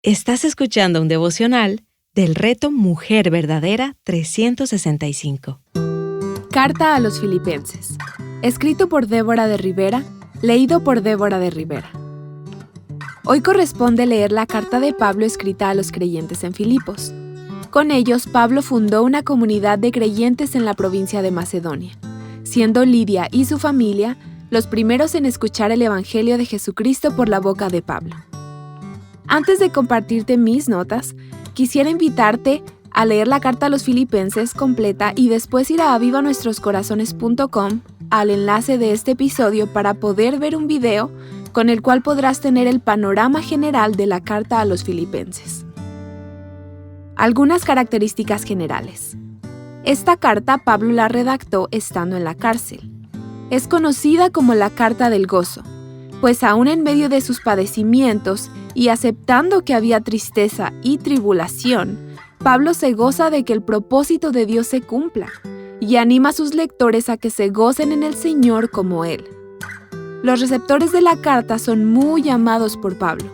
Estás escuchando un devocional del Reto Mujer Verdadera 365. Carta a los Filipenses. Escrito por Débora de Rivera, leído por Débora de Rivera. Hoy corresponde leer la carta de Pablo escrita a los creyentes en Filipos. Con ellos, Pablo fundó una comunidad de creyentes en la provincia de Macedonia, siendo Lidia y su familia los primeros en escuchar el Evangelio de Jesucristo por la boca de Pablo. Antes de compartirte mis notas, quisiera invitarte a leer la carta a los Filipenses completa y después ir a avivanuestroscorazones.com al enlace de este episodio para poder ver un video con el cual podrás tener el panorama general de la carta a los Filipenses. Algunas características generales. Esta carta Pablo la redactó estando en la cárcel. Es conocida como la Carta del Gozo, pues aún en medio de sus padecimientos y aceptando que había tristeza y tribulación, Pablo se goza de que el propósito de Dios se cumpla y anima a sus lectores a que se gocen en el Señor como Él. Los receptores de la carta son muy amados por Pablo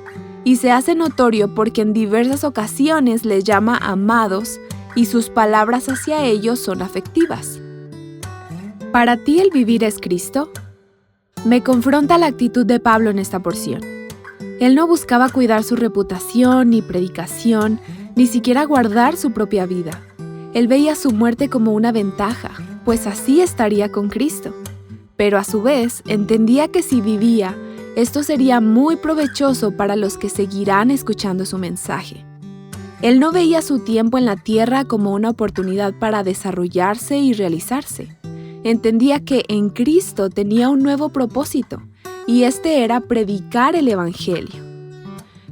y se hace notorio porque en diversas ocasiones les llama amados y sus palabras hacia ellos son afectivas. ¿Para ti el vivir es Cristo? Me confronta la actitud de Pablo en esta porción. Él no buscaba cuidar su reputación ni predicación, ni siquiera guardar su propia vida. Él veía su muerte como una ventaja, pues así estaría con Cristo. Pero a su vez, entendía que si vivía, esto sería muy provechoso para los que seguirán escuchando su mensaje. Él no veía su tiempo en la tierra como una oportunidad para desarrollarse y realizarse. Entendía que en Cristo tenía un nuevo propósito, y este era predicar el Evangelio.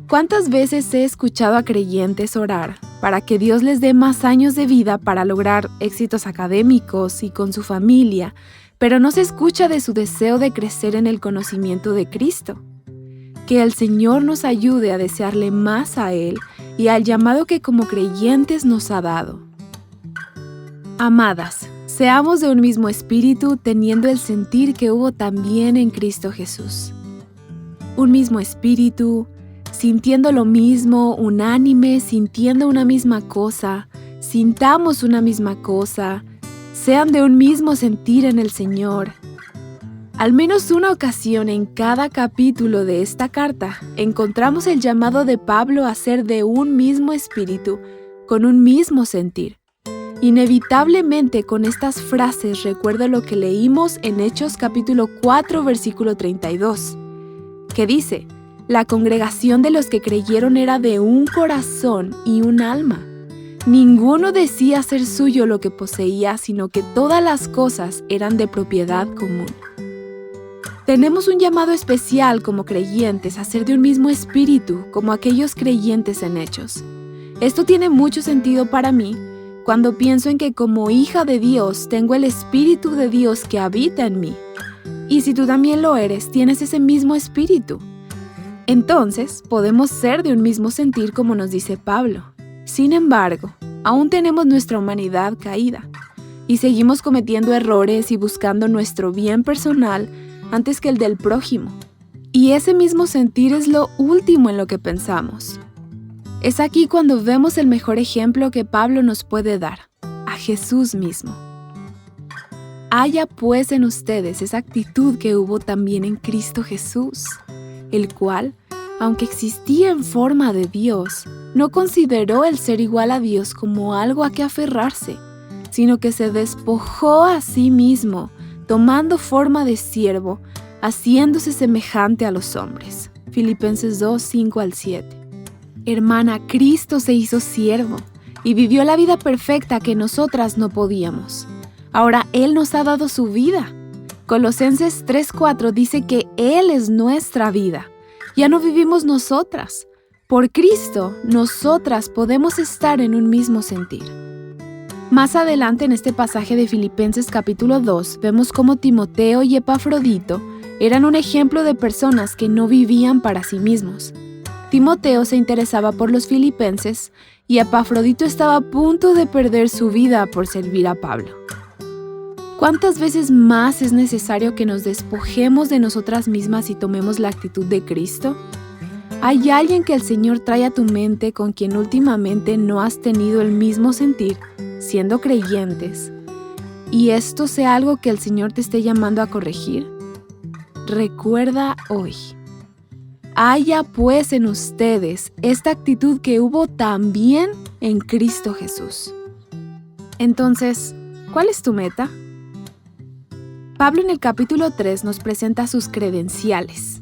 ¿Cuántas veces he escuchado a creyentes orar para que Dios les dé más años de vida para lograr éxitos académicos y con su familia, pero no se escucha de su deseo de crecer en el conocimiento de Cristo? Que el Señor nos ayude a desearle más a Él y al llamado que como creyentes nos ha dado. Amadas, seamos de un mismo espíritu, teniendo el sentir que hubo también en Cristo Jesús. Un mismo espíritu, sintiendo lo mismo, unánime, sintiendo una misma cosa, sintamos una misma cosa, sean de un mismo sentir en el Señor. Al menos una ocasión en cada capítulo de esta carta, encontramos el llamado de Pablo a ser de un mismo espíritu, con un mismo sentir. Inevitablemente con estas frases recuerdo lo que leímos en Hechos capítulo 4 versículo 32, que dice: la congregación de los que creyeron era de un corazón y un alma. Ninguno decía ser suyo lo que poseía, sino que todas las cosas eran de propiedad común. Tenemos un llamado especial como creyentes a ser de un mismo espíritu, como aquellos creyentes en Hechos. Esto tiene mucho sentido para mí cuando pienso en que como hija de Dios tengo el Espíritu de Dios que habita en mí. Y si tú también lo eres, tienes ese mismo espíritu. Entonces, podemos ser de un mismo sentir como nos dice Pablo. Sin embargo, aún tenemos nuestra humanidad caída y seguimos cometiendo errores y buscando nuestro bien personal antes que el del prójimo. Y ese mismo sentir es lo último en lo que pensamos. Es aquí cuando vemos el mejor ejemplo que Pablo nos puede dar, a Jesús mismo. Haya pues en ustedes esa actitud que hubo también en Cristo Jesús, el cual, aunque existía en forma de Dios, no consideró el ser igual a Dios como algo a que aferrarse, sino que se despojó a sí mismo, tomando forma de siervo, haciéndose semejante a los hombres. Filipenses 2, 5-7. Hermana, Cristo se hizo siervo y vivió la vida perfecta que nosotras no podíamos. Ahora Él nos ha dado su vida. Colosenses 3:4 dice que Él es nuestra vida. Ya no vivimos nosotras. Por Cristo, nosotras podemos estar en un mismo sentir. Más adelante en este pasaje de Filipenses capítulo 2, vemos cómo Timoteo y Epafrodito eran un ejemplo de personas que no vivían para sí mismos. Timoteo se interesaba por los filipenses y Epafrodito estaba a punto de perder su vida por servir a Pablo. ¿Cuántas veces más es necesario que nos despojemos de nosotras mismas y tomemos la actitud de Cristo? ¿Hay alguien que el Señor trae a tu mente con quien últimamente no has tenido el mismo sentir, siendo creyentes, y esto sea algo que el Señor te esté llamando a corregir? Recuerda hoy. Haya pues en ustedes esta actitud que hubo también en Cristo Jesús. Entonces, ¿cuál es tu meta? Pablo en el capítulo 3 nos presenta sus credenciales.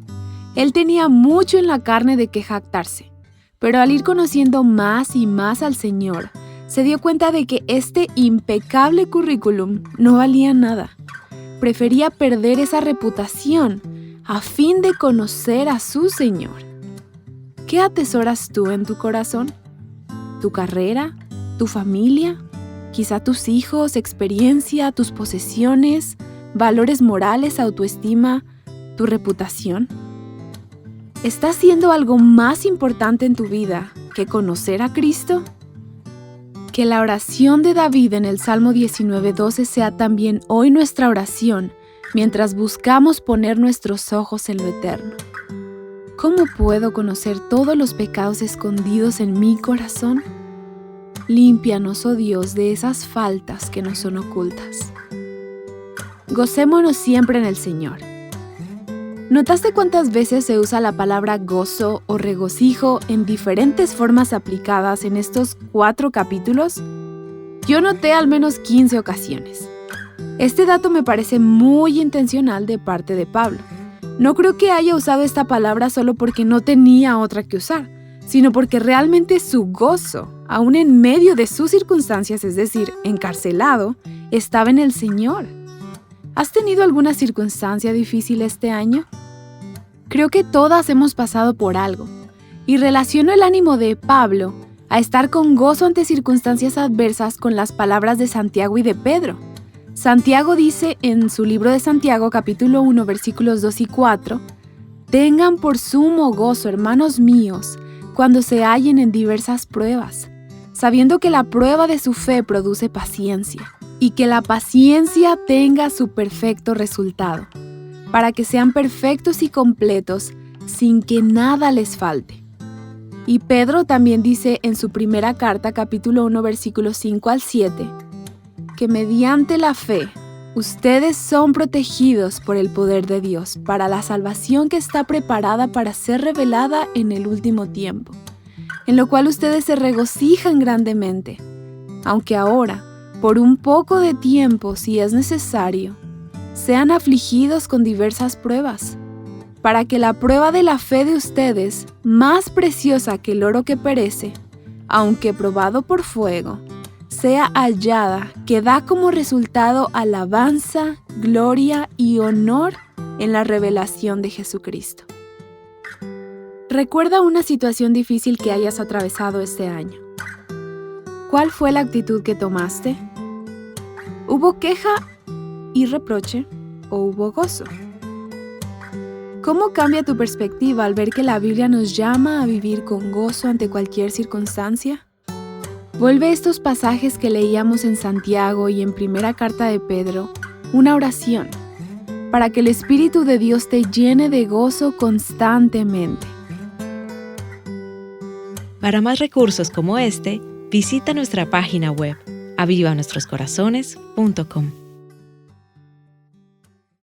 Él tenía mucho en la carne de qué jactarse, pero al ir conociendo más y más al Señor, se dio cuenta de que este impecable currículum no valía nada. Prefería perder esa reputación a fin de conocer a su Señor. ¿Qué atesoras tú en tu corazón? ¿Tu carrera? ¿Tu familia? Quizá tus hijos, experiencia, tus posesiones, valores morales, autoestima, tu reputación. ¿Está haciendo algo más importante en tu vida que conocer a Cristo? Que la oración de David en el Salmo 19:12 sea también hoy nuestra oración mientras buscamos poner nuestros ojos en lo eterno. ¿Cómo puedo conocer todos los pecados escondidos en mi corazón? Límpianos, oh Dios, de esas faltas que nos son ocultas. Gocémonos siempre en el Señor. ¿Notaste cuántas veces se usa la palabra gozo o regocijo en diferentes formas aplicadas en estos 4 capítulos? Yo noté al menos 15 ocasiones. Este dato me parece muy intencional de parte de Pablo. No creo que haya usado esta palabra solo porque no tenía otra que usar, sino porque realmente su gozo, aún en medio de sus circunstancias, es decir, encarcelado, estaba en el Señor. ¿Has tenido alguna circunstancia difícil este año? Creo que todas hemos pasado por algo, y relaciono el ánimo de Pablo a estar con gozo ante circunstancias adversas con las palabras de Santiago y de Pedro. Santiago dice en su libro de Santiago, capítulo 1, versículos 2 y 4, «Tengan por sumo gozo, hermanos míos, cuando se hallen en diversas pruebas, sabiendo que la prueba de su fe produce paciencia, y que la paciencia tenga su perfecto resultado, para que sean perfectos y completos, sin que nada les falte». Y Pedro también dice en su primera carta, capítulo 1, versículos 5 al 7, que mediante la fe, ustedes son protegidos por el poder de Dios para la salvación que está preparada para ser revelada en el último tiempo, en lo cual ustedes se regocijan grandemente, aunque ahora, por un poco de tiempo, si es necesario, sean afligidos con diversas pruebas, para que la prueba de la fe de ustedes, más preciosa que el oro que perece, aunque probado por fuego, sea hallada, que da como resultado alabanza, gloria y honor en la revelación de Jesucristo. Recuerda una situación difícil que hayas atravesado este año. ¿Cuál fue la actitud que tomaste? ¿Hubo queja y reproche o hubo gozo? ¿Cómo cambia tu perspectiva al ver que la Biblia nos llama a vivir con gozo ante cualquier circunstancia? Vuelve estos pasajes que leíamos en Santiago y en primera carta de Pedro, una oración, para que el Espíritu de Dios te llene de gozo constantemente. Para más recursos como este, visita nuestra página web avivanuestroscorazones.com.